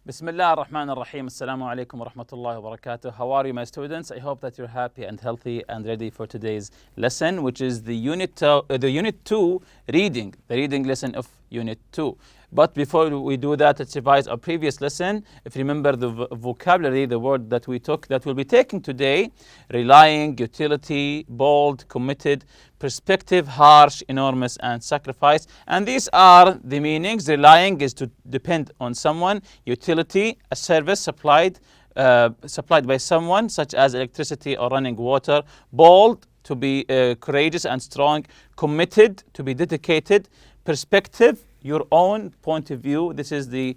Bismillah ar-Rahman ar-Rahim. Assalamu alaikum wa rahmatullahi wa barakatuh. How are you, my students? I hope that you're happy and healthy and ready for today's lesson, which is the Unit 2 reading, the reading lesson of Unit 2. But before we do that, let's revise our previous lesson. If you remember the vocabulary, the word that we took, that we'll be taking today: relying, utility, bold, committed, perspective, harsh, enormous, and sacrifice. And these are the meanings. Relying is to depend on someone. Utility, a service supplied by someone, such as electricity or running water. Bold, to be courageous and strong. Committed, to be dedicated. Perspective, your own point of view. This is the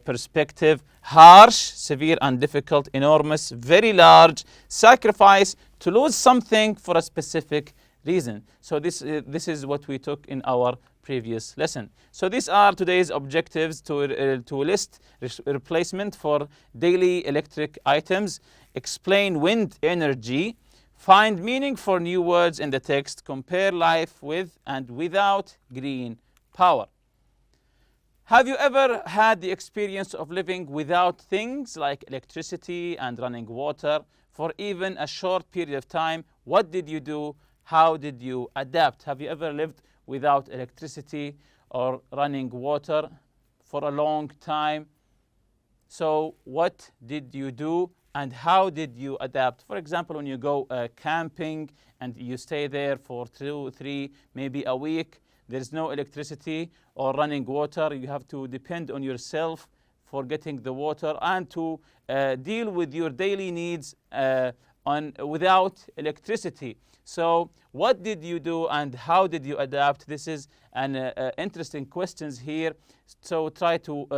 perspective. Harsh, severe and difficult. Enormous, very large. Sacrifice, to lose something for a specific reason. So this is what we took in our previous lesson. So these are today's objectives: to list replacement for daily electric items, explain wind energy, find meaning for new words in the text, compare life with and without green power. Have you ever had the experience of living without things like electricity and running water for even a short period of time? What did you do? How did you adapt? Have you ever lived without electricity or running water for a long time? So what did you do and how did you adapt? For example, when you go camping and you stay there for 2, 3, maybe a week, there is no electricity or running water. You have to depend on yourself for getting the water and to deal with your daily needs without electricity. So what did you do and how did you adapt? This is an interesting questions here. So try to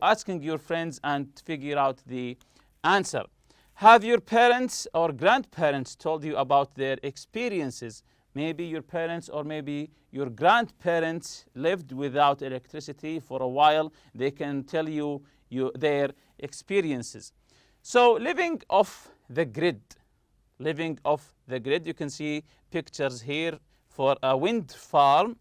asking your friends and figure out the answer. Have your parents or grandparents told you about their experiences? Maybe your parents or maybe your grandparents lived without electricity for a while. They can tell you their experiences. So living off the grid. Living off the grid. You can see pictures here for a wind farm,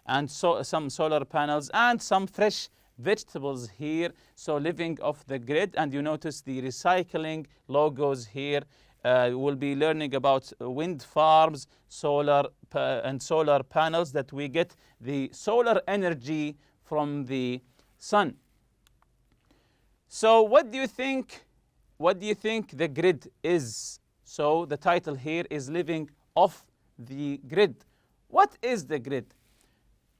and some solar panels and some fresh vegetables here. So living off the grid, and you notice the recycling logos here. We'll be learning about wind farms, solar panels, that we get the solar energy from the sun. So what do you think the grid is? So the title here is living off the grid. What is the grid?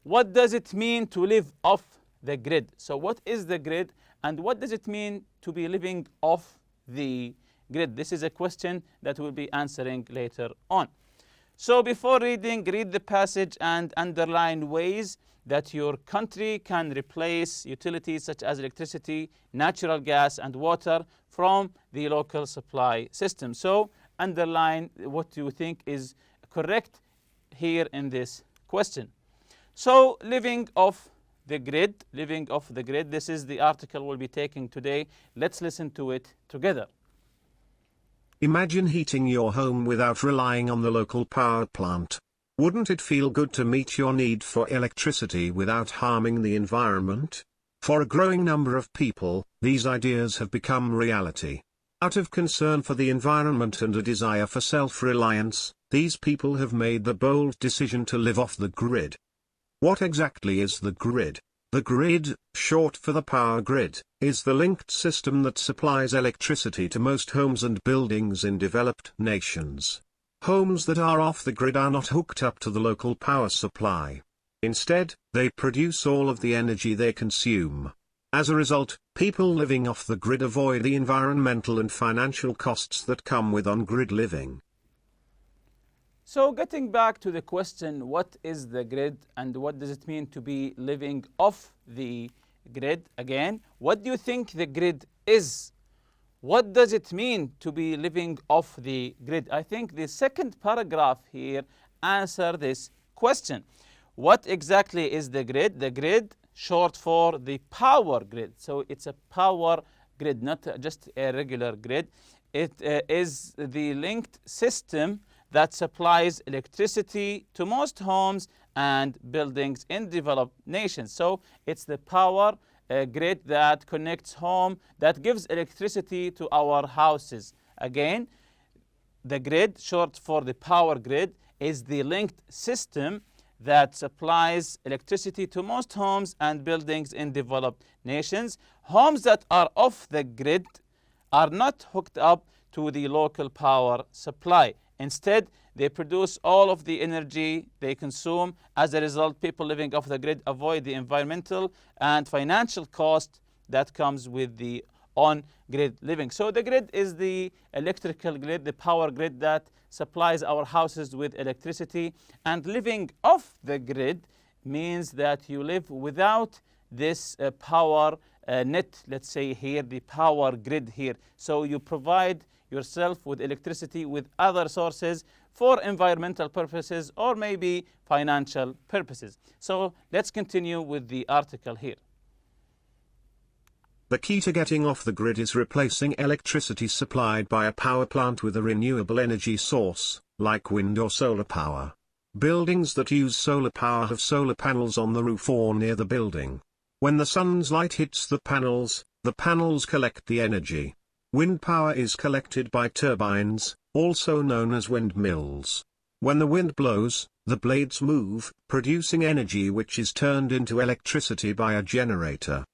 What does it mean to live off the grid? So what is the grid and what does it mean to be living off the grid? This is a question that we'll be answering later on. So before reading, read the passage and underline ways that your country can replace utilities such as electricity, natural gas, and water from the local supply system. So underline what you think is correct here in this question. So living off the grid, this is the article we'll be taking today. Let's listen to it together. Imagine heating your home without relying on the local power plant. Wouldn't it feel good to meet your need for electricity without harming the environment? For a growing number of people, these ideas have become reality. Out of concern for the environment and a desire for self-reliance, these people have made the bold decision to live off the grid. What exactly is the grid? The grid, short for the power grid, is the linked system that supplies electricity to most homes and buildings in developed nations. Homes that are off the grid are not hooked up to the local power supply. Instead, they produce all of the energy they consume. As a result, people living off the grid avoid the environmental and financial costs that come with on-grid living. So getting back to the question, what is the grid and what does it mean to be living off the grid? Again, what do you think the grid is? What does it mean to be living off the grid? I think the second paragraph here answers this question. What exactly is the grid? The grid, short for the power grid. So it's a power grid, not just a regular grid. It is the linked system that supplies electricity to most homes and buildings in developed nations. So it's the power grid that connects home, that gives electricity to our houses. Again, the grid, short for the power grid, is the linked system that supplies electricity to most homes and buildings in developed nations. Homes that are off the grid are not hooked up to the local power supply. Instead, they produce all of the energy they consume. As a result, people living off the grid avoid the environmental and financial cost that comes with the on-grid living. So the grid is the electrical grid, the power grid that supplies our houses with electricity. And living off the grid means that you live without this power net, let's say here, the power grid here. So you provide yourself with electricity with other sources for environmental purposes or maybe financial purposes. So let's continue with the article here. The key to getting off the grid is replacing electricity supplied by a power plant with a renewable energy source, like wind or solar power. Buildings that use solar power have solar panels on the roof or near the building. When the sun's light hits the panels collect the energy. Wind power is collected by turbines, also known as windmills. When the wind blows, the blades move, producing energy which is turned into electricity by a generator.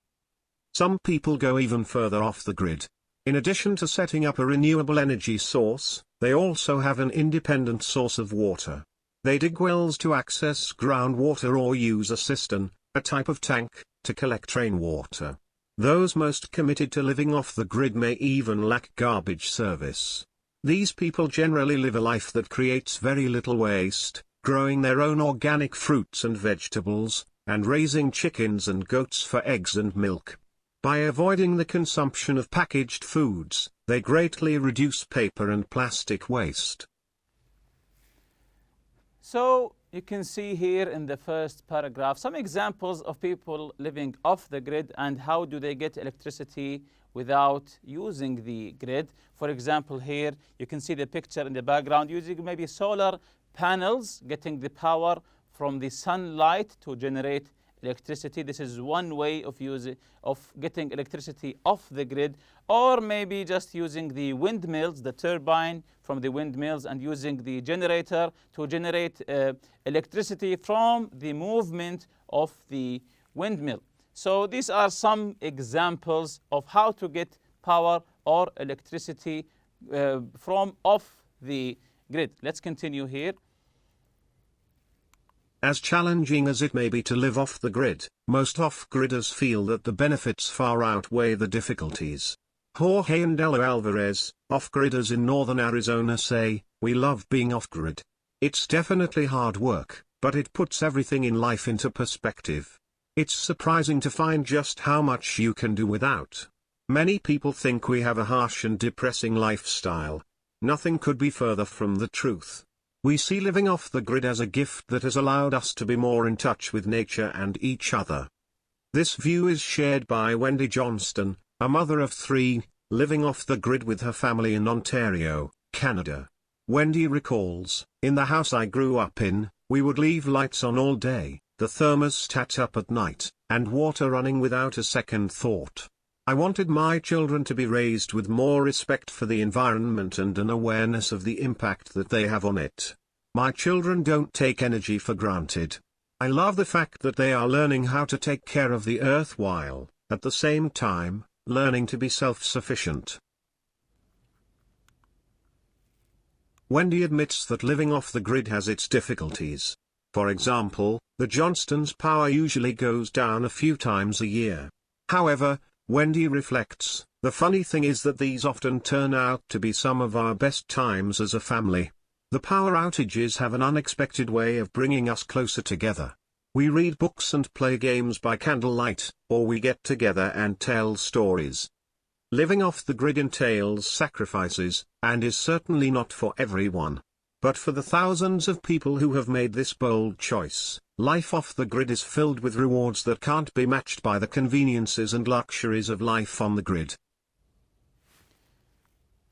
Some people go even further off the grid. In addition to setting up a renewable energy source, they also have an independent source of water. They dig wells to access groundwater or use a cistern, a type of tank, to collect rainwater. Those most committed to living off the grid may even lack garbage service. These people generally live a life that creates very little waste, growing their own organic fruits and vegetables, and raising chickens and goats for eggs and milk. By avoiding the consumption of packaged foods, they greatly reduce paper and plastic waste. So you can see here in the first paragraph some examples of people living off the grid and how do they get electricity without using the grid. For example, here you can see the picture in the background using maybe solar panels, getting the power from the sunlight to generate electricity. This is one way of getting electricity off the grid, or maybe just using the windmills, the turbine from the windmills, and using the generator to generate electricity from the movement of the windmill. So these are some examples of how to get power or electricity from off the grid. Let's continue here. As challenging as it may be to live off the grid, most off-gridders feel that the benefits far outweigh the difficulties. Jorge and Ella Alvarez, off-gridders in northern Arizona, say, "We love being off-grid. It's definitely hard work, but it puts everything in life into perspective. It's surprising to find just how much you can do without. Many people think we have a harsh and depressing lifestyle. Nothing could be further from the truth. We see living off the grid as a gift that has allowed us to be more in touch with nature and each other." This view is shared by Wendy Johnston, a mother of 3, living off the grid with her family in Ontario, Canada. Wendy recalls, "In the house I grew up in, we would leave lights on all day, the thermostat up at night, and water running without a second thought. I wanted my children to be raised with more respect for the environment and an awareness of the impact that they have on it. My children don't take energy for granted. I love the fact that they are learning how to take care of the earth while, at the same time, learning to be self-sufficient." Wendy admits that living off the grid has its difficulties. For example, the Johnstons' power usually goes down a few times a year. However, Wendy reflects, "The funny thing is that these often turn out to be some of our best times as a family. The power outages have an unexpected way of bringing us closer together. We read books and play games by candlelight, or we get together and tell stories." Living off the grid entails sacrifices, and is certainly not for everyone. But for the thousands of people who have made this bold choice, life off the grid is filled with rewards that can't be matched by the conveniences and luxuries of life on the grid.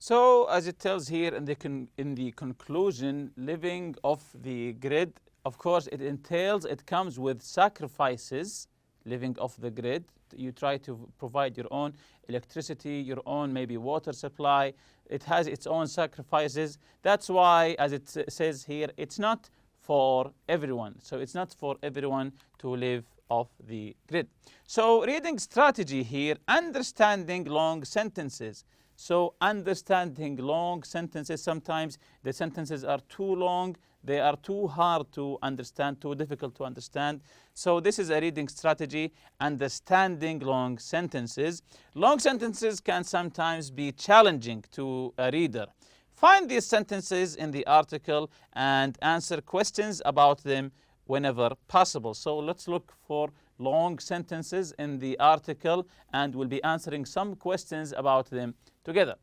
So, as it tells here in the conclusion, living off the grid, of course, it comes with sacrifices. Living off the grid, you try to provide your own electricity, your own maybe water supply. It has its own sacrifices. That's why, as it says here, it's not for everyone. So it's not for everyone to live off the grid. So reading strategy here, understanding long sentences. So understanding long sentences, sometimes the sentences are too long, they are too hard to understand, too difficult to understand. So this is a reading strategy, understanding long sentences. Long sentences can sometimes be challenging to a reader. Find these sentences in the article and answer questions about them whenever possible. So let's look for long sentences in the article and we'll be answering some questions about them together.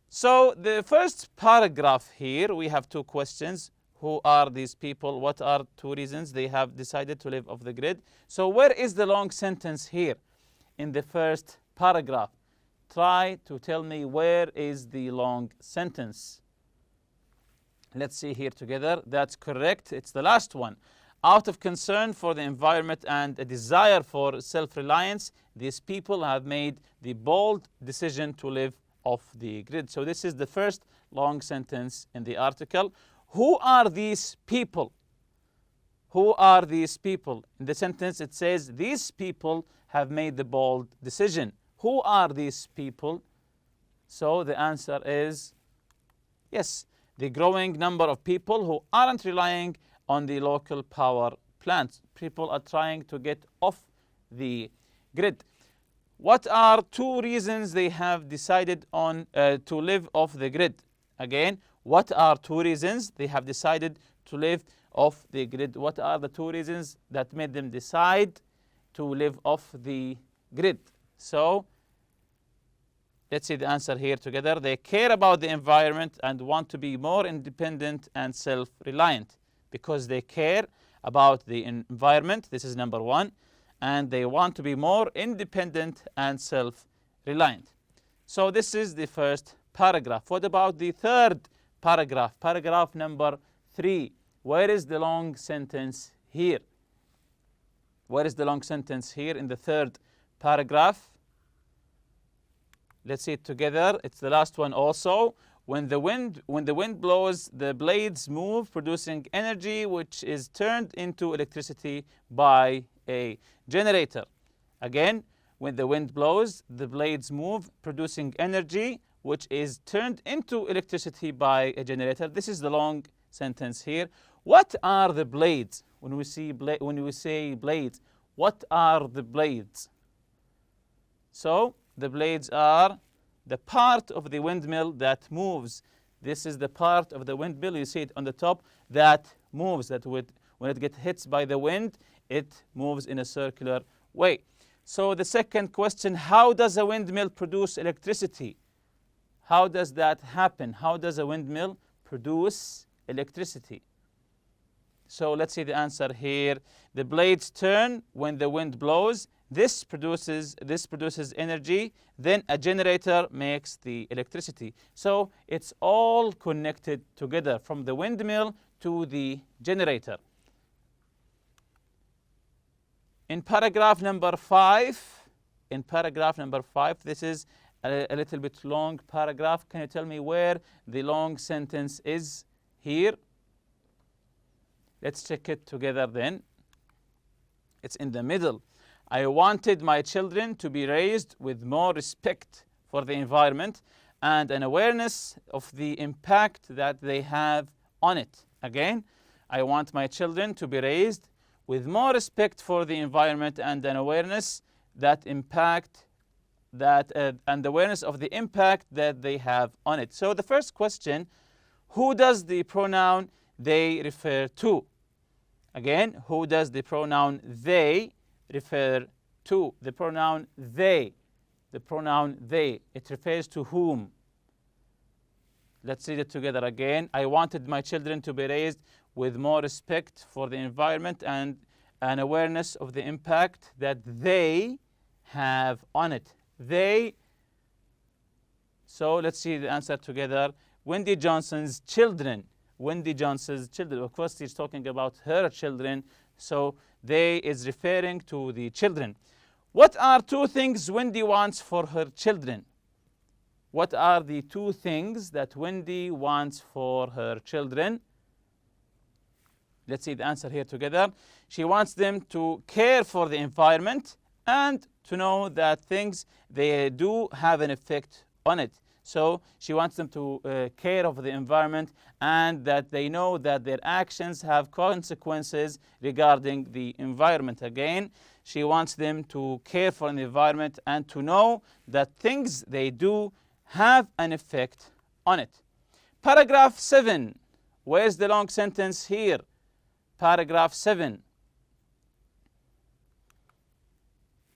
So the first paragraph here, we have two questions. Who are these people? What are two reasons they have decided to live off the grid? So where is the long sentence here in the first paragraph? Try to tell me where is the long sentence. Let's see here together. That's correct. It's the last one. Out of concern for the environment and a desire for self-reliance, these people have made the bold decision to live off the grid. So this is the first long sentence in the article. Who are these people? Who are these people? In the sentence it says, these people have made the bold decision. Who are these people? So the answer is yes, the growing number of people who aren't relying on the local power plants. People are trying to get off the grid. What are two reasons they have decided on to live off the grid? Again, what are two reasons they have decided to live off the grid? What are the two reasons that made them decide to live off the grid? So let's see the answer here together. They care about the environment and want to be more independent and self-reliant. Because they care about the environment, this is number one, and they want to be more independent and self-reliant. So this is the first paragraph. What about the third paragraph? Paragraph number 3. Where is the long sentence here? Where is the long sentence here in the third paragraph? Let's see it together. It's the last one also. When the wind blows, the blades move, producing energy which is turned into electricity by a generator. Again, when the wind blows, the blades move, producing energy which is turned into electricity by a generator. This is the long sentence here. What are the blades? When we say blades, what are the blades? So the blades are the part of the windmill that moves. This is the part of the windmill, you see it on the top, that moves, when it gets hit by the wind, it moves in a circular way. So the second question, how does a windmill produce electricity? How does that happen? How does a windmill produce electricity? So let's see the answer here. The blades turn when the wind blows. This produces energy. Then a generator makes the electricity. So it's all connected together from the windmill to the generator. In paragraph number 5, this is a little bit long paragraph. Can you tell me where the long sentence is here? Let's check it together then. It's in the middle. I wanted my children to be raised with more respect for the environment and an awareness of the impact that they have on it. Again, I want my children to be raised with more respect for the environment and an awareness and awareness of the impact that they have on it. So the first question, who does the pronoun they refer to? Again, who does the pronoun they refer to? The pronoun they. It refers to whom? Let's read it together again. I wanted my children to be raised with more respect for the environment and an awareness of the impact that they have on it. They. So let's see the answer together. Wendy Johnson's children. Wendy Johnson's children. Of course, he's talking about her children. So they is referring to the children. What are two things Wendy wants for her children? What are the two things that Wendy wants for her children? Let's see the answer here together. She wants them to care for the environment and to know that things they do have an effect on it. So she wants them to care of the environment and that they know that their actions have consequences regarding the environment. Again, she wants them to care for the environment and to know that things they do have an effect on it. Paragraph 7. Where's the long sentence here? Paragraph 7.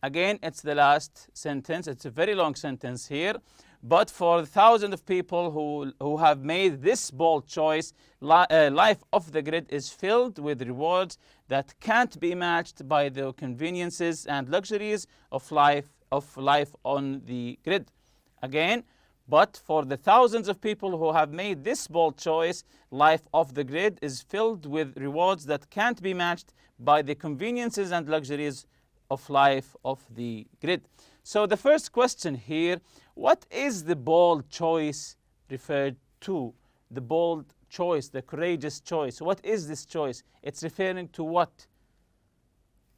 Again, it's the last sentence. It's a very long sentence here. But for thousands of people who have made this bold choice, life off the grid is filled with rewards that can't be matched by the conveniences and luxuries of life on the grid. Again, but for the thousands of people who have made this bold choice, life off the grid is filled with rewards that can't be matched by the conveniences and luxuries of life off the grid. So the first question here, what is the bold choice referred to? The bold choice, the courageous choice. What is this choice? It's referring to what?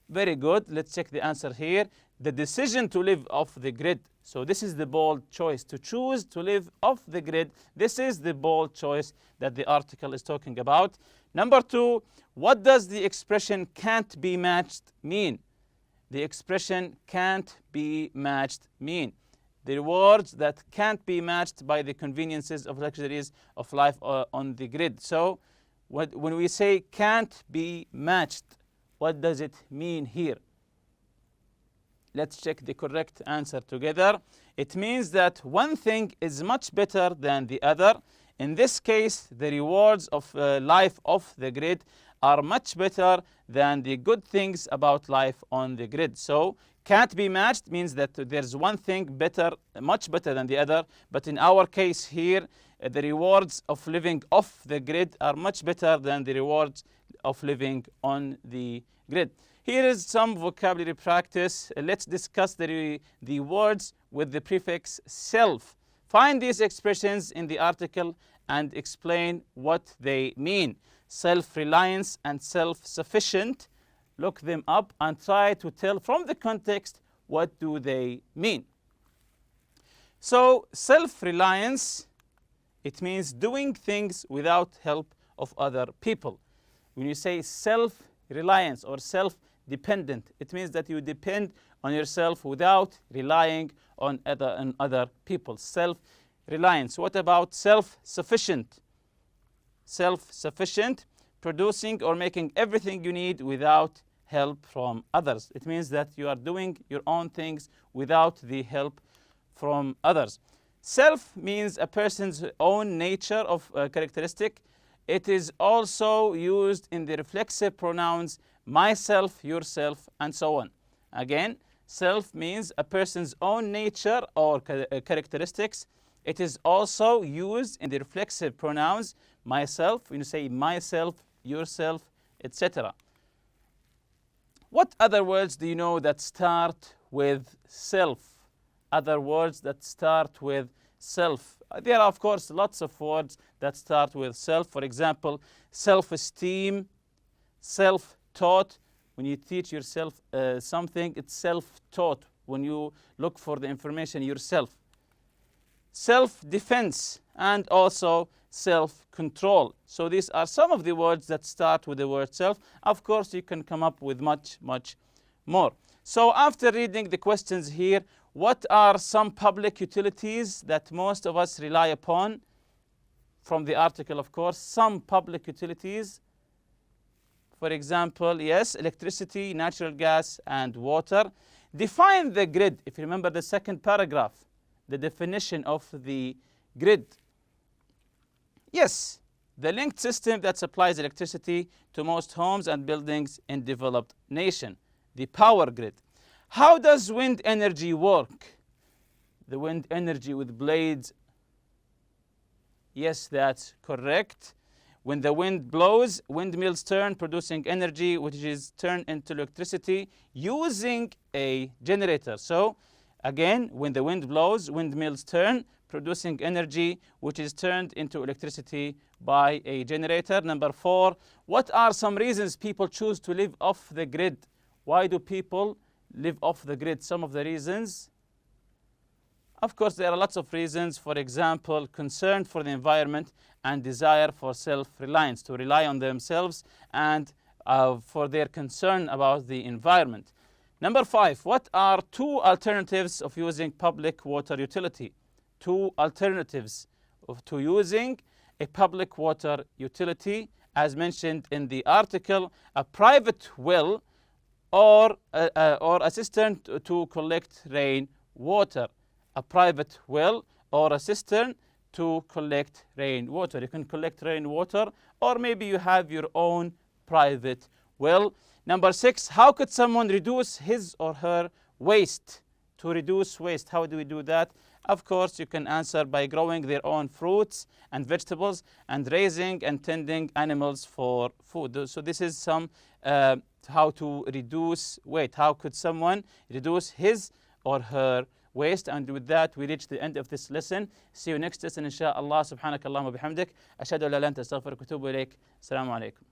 Very good. Let's check the answer here. The decision to live off the grid. So this is the bold choice, to choose to live off the grid. This is the bold choice that the article is talking about. Number 2, what does the expression can't be matched mean? The expression can't be matched mean? The rewards that can't be matched by the conveniences of luxuries of life on the grid. So when we say can't be matched, what does it mean here? Let's check the correct answer together. It means that one thing is much better than the other. In this case, the rewards of life off the grid are much better than the good things about life on the grid. So can't be matched means that there's one thing better, much better than the other. But in our case here, the rewards of living off the grid are much better than the rewards of living on the grid. Here is some vocabulary practice. Let's discuss the words with the prefix self. Find these expressions in the article and explain what they mean. Self-reliance and self-sufficient. Look them up and try to tell from the context what do they mean. So self-reliance, it means doing things without help of other people. When you say self-reliance or self-dependent, it means that you depend on yourself without relying on other people. Self-reliance. What about self-sufficient? Self-sufficient, producing or making everything you need without help from others. It means that you are doing your own things without the help from others. Self means a person's own nature of characteristic. It is also used in the reflexive pronouns myself, yourself, and so on. Again, self means a person's own nature or characteristics. It is also used in the reflexive pronouns myself, when you say myself, yourself, etc. What other words do you know that start with self? Other words that start with self. There are, of course, lots of words that start with self. For example, self-esteem, self-taught. When you teach yourself something, it's self-taught. When you look for the information yourself. Self-defense and also self-control. So these are some of the words that start with the word self. Of course, you can come up with much, much more. So after reading the questions here, what are some public utilities that most of us rely upon? From the article, of course, some public utilities. For example, yes, electricity, natural gas, and water. Define the grid. If you remember the second paragraph, the definition of the grid. Yes, the linked system that supplies electricity to most homes and buildings in developed nation. The power grid. How does wind energy work? The wind energy with blades Yes, that's correct. When the wind blows, windmills turn, producing energy, which is turned into electricity using a generator. So, again, when the wind blows, windmills turn, producing energy, which is turned into electricity by a generator. Number 4, what are some reasons people choose to live off the grid? Why do people live off the grid? Some of the reasons. Of course, there are lots of reasons. For example, concern for the environment and desire for self-reliance, to rely on themselves and for their concern about the environment. Number 5, what are 2 alternatives of using public water utility? 2 alternatives to using a public water utility, as mentioned in the article: a private well or a cistern to collect rain water. A private well or a cistern to collect rainwater. You can collect rainwater, or maybe you have your own private well. Number 6, how could someone reduce his or her waste? To reduce waste, how do we do that? Of course, you can answer by growing their own fruits and vegetables and raising and tending animals for food. So this is some how to reduce waste. How could someone reduce his or her waste? And with that, we reach the end of this lesson. See you next lesson, inshallah. Subhanakallahumma bihamdik. Ashhadu an la ilaha illa anta astaghfiruka wa atubu ilayk. Assalamu alaikum.